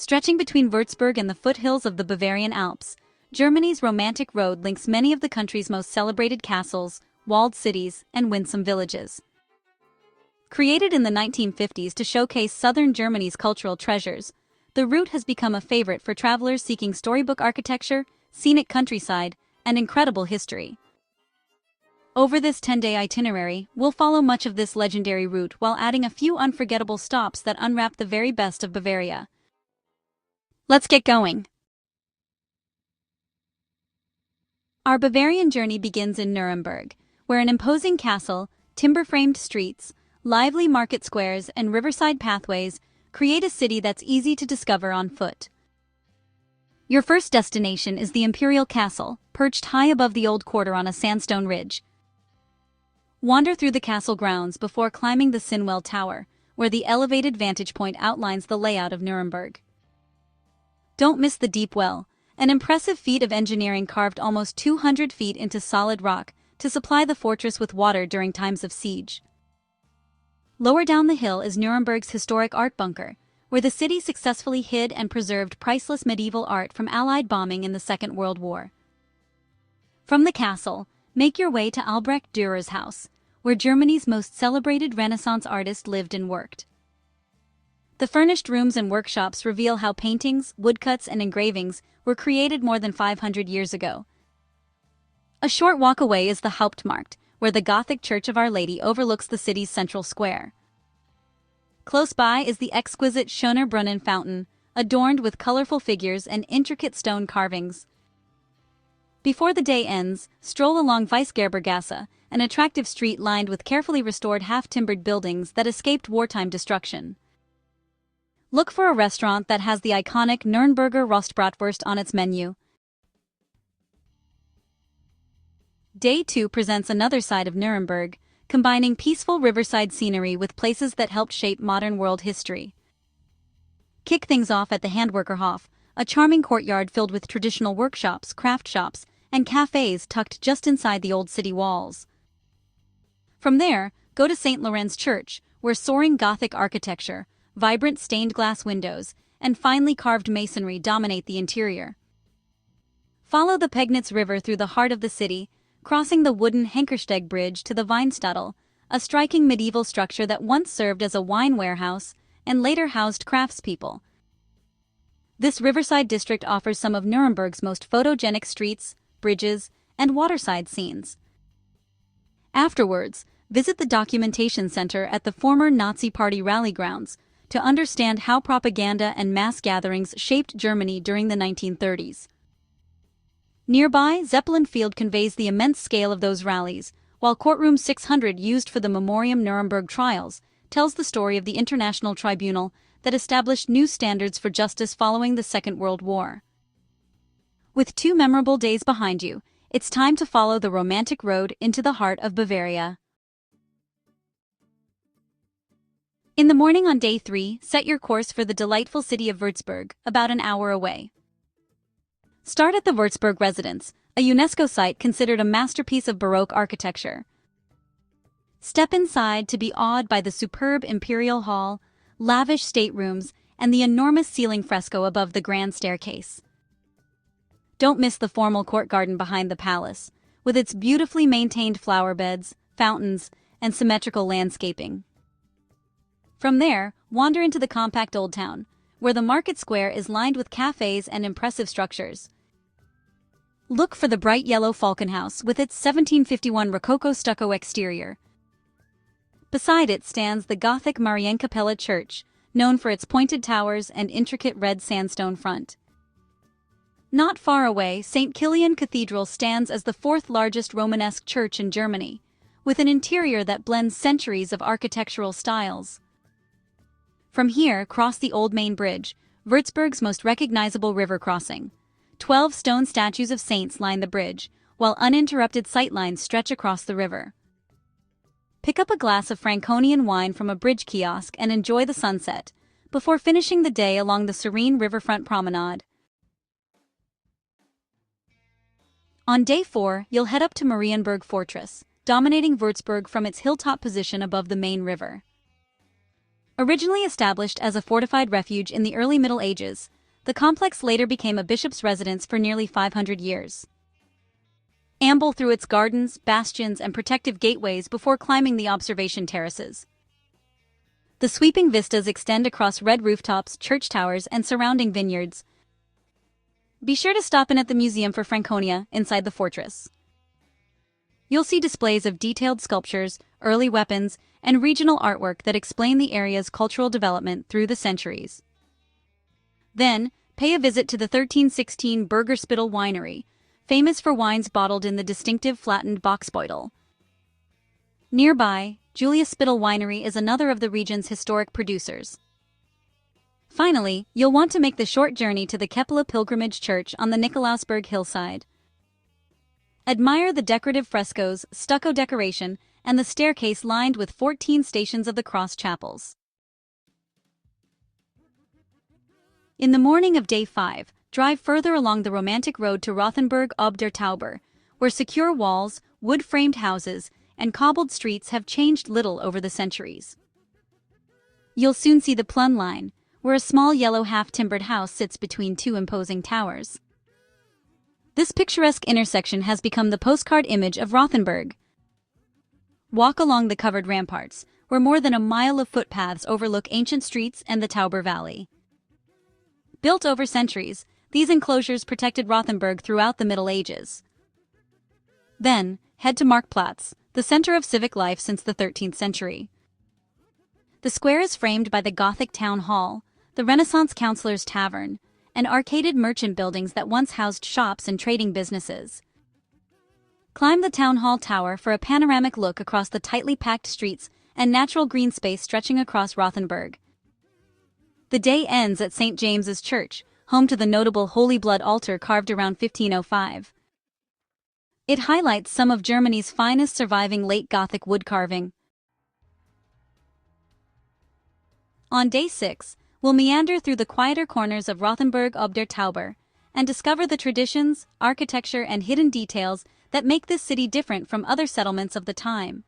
Stretching between Würzburg and the foothills of the Bavarian Alps, Germany's romantic road links many of the country's most celebrated castles, walled cities, and winsome villages. Created in the 1950s to showcase southern Germany's cultural treasures, the route has become a favorite for travelers seeking storybook architecture, scenic countryside, and incredible history. Over this 10-day itinerary, we'll follow much of this legendary route while adding a few unforgettable stops that unwrap the very best of Bavaria. Let's get going! Our Bavarian journey begins in Nuremberg, where an imposing castle, timber-framed streets, lively market squares, and riverside pathways create a city that's easy to discover on foot. Your first destination is the Imperial Castle, perched high above the Old Quarter on a sandstone ridge. Wander through the castle grounds before climbing the Sinwell Tower, where the elevated vantage point outlines the layout of Nuremberg. Don't miss the Deep Well, an impressive feat of engineering carved almost 200 feet into solid rock to supply the fortress with water during times of siege. Lower down the hill is Nuremberg's historic art bunker, where the city successfully hid and preserved priceless medieval art from Allied bombing in the Second World War. From the castle, make your way to Albrecht Dürer's house, where Germany's most celebrated Renaissance artist lived and worked. The furnished rooms and workshops reveal how paintings, woodcuts, and engravings were created more than 500 years ago. A short walk away is the Hauptmarkt, where the Gothic Church of Our Lady overlooks the city's central square. Close by is the exquisite Schöner Brunnen fountain, adorned with colorful figures and intricate stone carvings. Before the day ends, stroll along Weisgerbergasse, an attractive street lined with carefully restored half-timbered buildings that escaped wartime destruction. Look for a restaurant that has the iconic Nürnberger Rostbratwurst on its menu. Day 2 presents another side of Nuremberg, combining peaceful riverside scenery with places that helped shape modern world history. Kick things off at the Handwerkerhof, a charming courtyard filled with traditional workshops, craft shops, and cafes tucked just inside the old city walls. From there, go to St. Lorenz Church, where soaring Gothic architecture, vibrant stained glass windows, and finely carved masonry dominate the interior. Follow the Pegnitz River through the heart of the city, crossing the wooden Henkersteg Bridge to the Weinstadel, a striking medieval structure that once served as a wine warehouse and later housed craftspeople. This riverside district offers some of Nuremberg's most photogenic streets, bridges, and waterside scenes. Afterwards, visit the documentation center at the former Nazi Party rally grounds to understand how propaganda and mass gatherings shaped Germany during the 1930s. Nearby, Zeppelin Field conveys the immense scale of those rallies, while Courtroom 600, used for the Memoriam Nuremberg trials, tells the story of the international tribunal that established new standards for justice following the Second World War. With 2 memorable days behind you, it's time to follow the romantic road into the heart of Bavaria. In the morning on day 3, set your course for the delightful city of Würzburg, about an hour away. Start at the Würzburg residence, a UNESCO site considered a masterpiece of Baroque architecture. Step inside to be awed by the superb imperial hall, lavish staterooms, and the enormous ceiling fresco above the grand staircase. Don't miss the formal court garden behind the palace, with its beautifully maintained flower beds, fountains, and symmetrical landscaping. From there, wander into the compact Old Town, where the market square is lined with cafes and impressive structures. Look for the bright yellow Falkenhaus with its 1751 Rococo stucco exterior. Beside it stands the Gothic Marienkapelle Church, known for its pointed towers and intricate red sandstone front. Not far away, St. Kilian Cathedral stands as the 4th largest Romanesque church in Germany, with an interior that blends centuries of architectural styles. From here, cross the Old Main Bridge, Würzburg's most recognizable river crossing. 12 stone statues of saints line the bridge, while uninterrupted sightlines stretch across the river. Pick up a glass of Franconian wine from a bridge kiosk and enjoy the sunset, before finishing the day along the serene riverfront promenade. On day 4, you'll head up to Marienburg Fortress, dominating Würzburg from its hilltop position above the main river. Originally established as a fortified refuge in the early Middle Ages, the complex later became a bishop's residence for nearly 500 years. Amble through its gardens, bastions, and protective gateways before climbing the observation terraces. The sweeping vistas extend across red rooftops, church towers, and surrounding vineyards. Be sure to stop in at the Museum for Franconia inside the fortress. You'll see displays of detailed sculptures, early weapons, and regional artwork that explain the area's cultural development through the centuries. Then, pay a visit to the 1316 Burgerspittel Winery, famous for wines bottled in the distinctive flattened boxbeutel. Nearby, Julius Spittel Winery is another of the region's historic producers. Finally, you'll want to make the short journey to the Kepler Pilgrimage Church on the Nikolausberg hillside. Admire the decorative frescoes, stucco decoration, and the staircase lined with 14 Stations of the Cross chapels. In the morning of Day 5, drive further along the romantic road to Rothenburg ob der Tauber, where secure walls, wood-framed houses, and cobbled streets have changed little over the centuries. You'll soon see the plumb line, where a small yellow half-timbered house sits between two imposing towers. This picturesque intersection has become the postcard image of Rothenburg. Walk along the covered ramparts, where more than a mile of footpaths overlook ancient streets and the Tauber Valley. Built over centuries, these enclosures protected Rothenburg throughout the Middle Ages. Then, head to Marktplatz, the center of civic life since the 13th century. The square is framed by the Gothic Town Hall, the Renaissance Councilor's Tavern, and arcaded merchant buildings that once housed shops and trading businesses. Climb the Town Hall Tower for a panoramic look across the tightly packed streets and natural green space stretching across Rothenburg. The day ends at St. James's Church, home to the notable Holy Blood altar carved around 1505. It highlights some of Germany's finest surviving late Gothic wood carving. On Day 6, we'll meander through the quieter corners of Rothenburg ob der Tauber and discover the traditions, architecture, and hidden details that make this city different from other settlements of the time.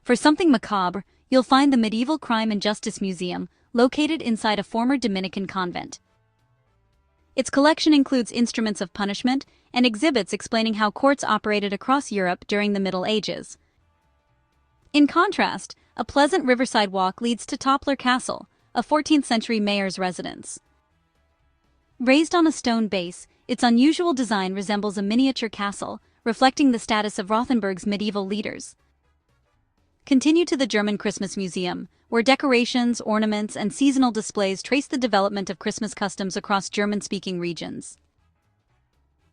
For something macabre, you'll find the Medieval Crime and Justice Museum, located inside a former Dominican convent. Its collection includes instruments of punishment and exhibits explaining how courts operated across Europe during the Middle Ages. In contrast, a pleasant riverside walk leads to Toppler Castle, a 14th-century mayor's residence. Raised on a stone base, its unusual design resembles a miniature castle, reflecting the status of Rothenburg's medieval leaders. Continue to the German Christmas Museum, where decorations, ornaments, and seasonal displays trace the development of Christmas customs across German-speaking regions.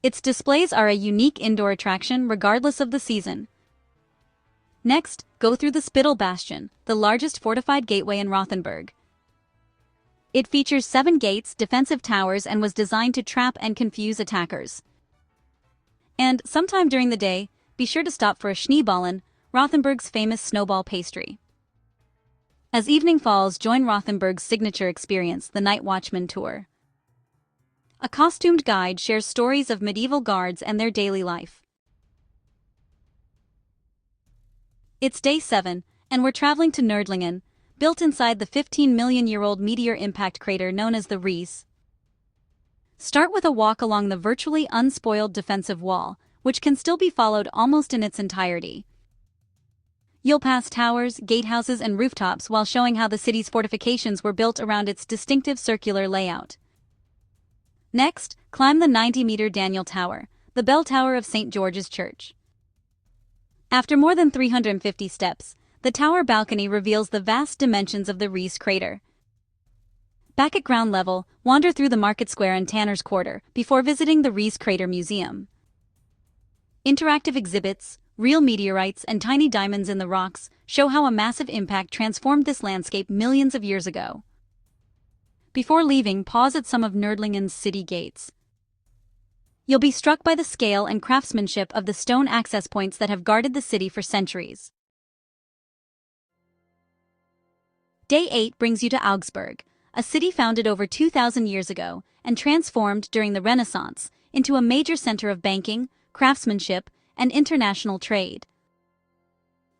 Its displays are a unique indoor attraction regardless of the season. Next, go through the Spittel Bastion, the largest fortified gateway in Rothenburg. It features 7 gates, defensive towers, and was designed to trap and confuse attackers. And sometime during the day, be sure to stop for a Schneeballen, Rothenburg's famous snowball pastry. As evening falls, join Rothenburg's signature experience, the Night Watchman Tour. A costumed guide shares stories of medieval guards and their daily life. It's Day 7, and we're traveling to Nördlingen, built inside the 15-million-year-old meteor impact crater known as the Ries. Start with a walk along the virtually unspoiled defensive wall, which can still be followed almost in its entirety. You'll pass towers, gatehouses, and rooftops while showing how the city's fortifications were built around its distinctive circular layout. Next, climb the 90-meter Daniel Tower, the bell tower of St. George's Church. After more than 350 steps, the tower balcony reveals the vast dimensions of the Ries crater. Back at ground level, wander through the Market Square and Tanner's Quarter before visiting the Ries Crater Museum. Interactive exhibits, real meteorites, and tiny diamonds in the rocks show how a massive impact transformed this landscape millions of years ago. Before leaving, pause at some of Nördlingen's city gates. You'll be struck by the scale and craftsmanship of the stone access points that have guarded the city for centuries. Day 8 brings you to Augsburg, a city founded over 2,000 years ago and transformed during the Renaissance into a major center of banking, craftsmanship, and international trade.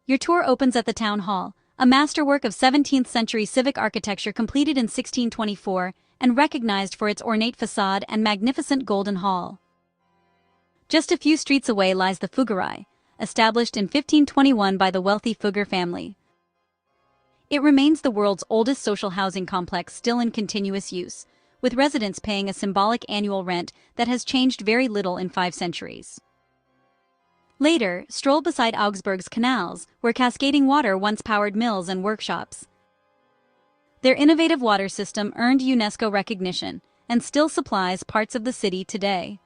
Your tour opens at the town hall, a masterwork of 17th-century civic architecture completed in 1624 and recognized for its ornate facade and magnificent golden hall. Just a few streets away lies the Fuggerei, established in 1521 by the wealthy Fugger family. It remains the world's oldest social housing complex still in continuous use, with residents paying a symbolic annual rent that has changed very little in 5 centuries. Later, stroll beside Augsburg's canals, where cascading water once powered mills and workshops. Their innovative water system earned UNESCO recognition and still supplies parts of the city today.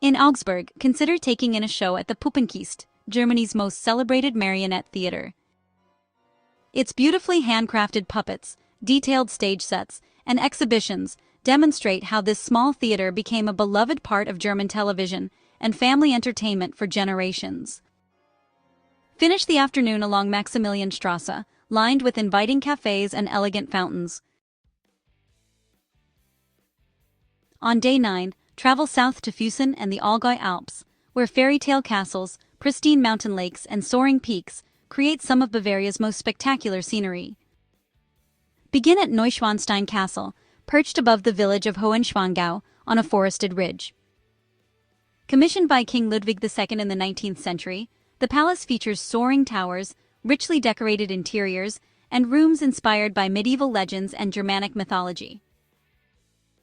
In Augsburg, consider taking in a show at the Puppenkiste, Germany's most celebrated marionette theater. Its beautifully handcrafted puppets, detailed stage sets, and exhibitions demonstrate how this small theater became a beloved part of German television and family entertainment for generations. Finish the afternoon along Maximilianstrasse, lined with inviting cafes and elegant fountains. On day 9, travel south to Füssen and the Allgäu Alps, where fairy tale castles, pristine mountain lakes, and soaring peaks create some of Bavaria's most spectacular scenery. Begin at Neuschwanstein Castle, perched above the village of Hohenschwangau on a forested ridge. Commissioned by King Ludwig II in the 19th century, the palace features soaring towers, richly decorated interiors, and rooms inspired by medieval legends and Germanic mythology.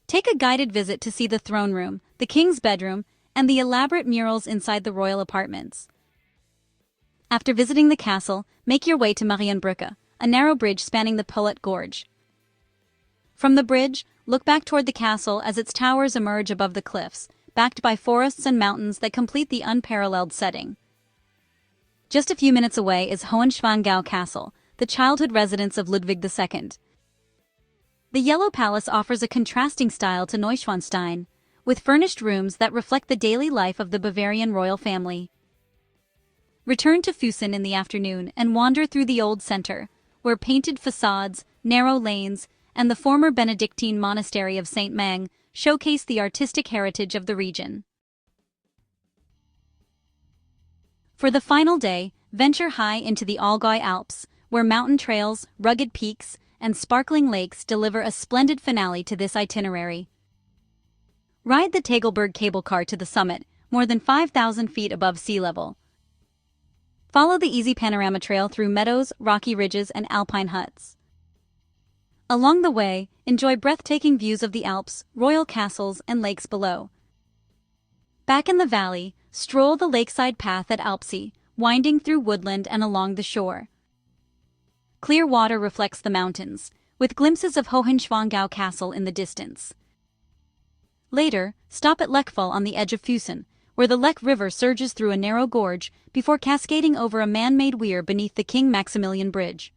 Take a guided visit to see the throne room, the king's bedroom, and the elaborate murals inside the royal apartments. After visiting the castle, make your way to Marienbrücke, a narrow bridge spanning the Polet Gorge. From the bridge, look back toward the castle as its towers emerge above the cliffs, backed by forests and mountains that complete the unparalleled setting. Just a few minutes away is Hohenschwangau Castle, the childhood residence of Ludwig II. The Yellow Palace offers a contrasting style to Neuschwanstein, with furnished rooms that reflect the daily life of the Bavarian royal family. Return to Füssen in the afternoon and wander through the old center, where painted facades, narrow lanes, and the former Benedictine monastery of St. Mang showcase the artistic heritage of the region. For the final day, venture high into the Allgäu Alps, where mountain trails, rugged peaks, and sparkling lakes deliver a splendid finale to this itinerary. Ride the Tegelberg cable car to the summit, more than 5,000 feet above sea level. Follow the easy panorama trail through meadows, rocky ridges, and alpine huts. Along the way, enjoy breathtaking views of the Alps, royal castles, and lakes below. Back in the valley, stroll the lakeside path at Alpsee, winding through woodland and along the shore. Clear water reflects the mountains, with glimpses of Hohenschwangau Castle in the distance. Later, stop at Lechfall on the edge of Füssen, where the Lech River surges through a narrow gorge before cascading over a man-made weir beneath the King Maximilian Bridge.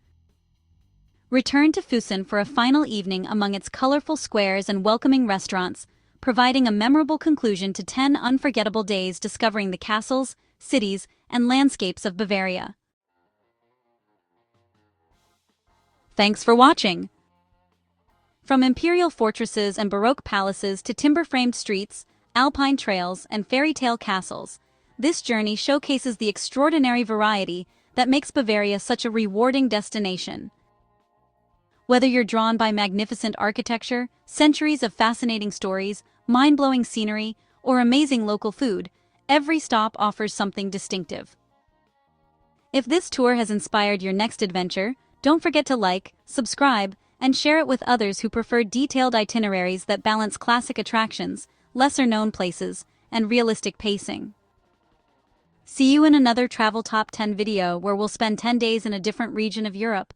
Return to Füssen for a final evening among its colorful squares and welcoming restaurants, providing a memorable conclusion to 10 unforgettable days discovering the castles, cities, and landscapes of Bavaria. Thanks for watching! From imperial fortresses and Baroque palaces to timber-framed streets, alpine trails, and fairy tale castles, this journey showcases the extraordinary variety that makes Bavaria such a rewarding destination. Whether you're drawn by magnificent architecture, centuries of fascinating stories, mind-blowing scenery, or amazing local food, every stop offers something distinctive. If this tour has inspired your next adventure, don't forget to like, subscribe, and share it with others who prefer detailed itineraries that balance classic attractions, lesser-known places, and realistic pacing. See you in another Travel Top 10 video where we'll spend 10 days in a different region of Europe.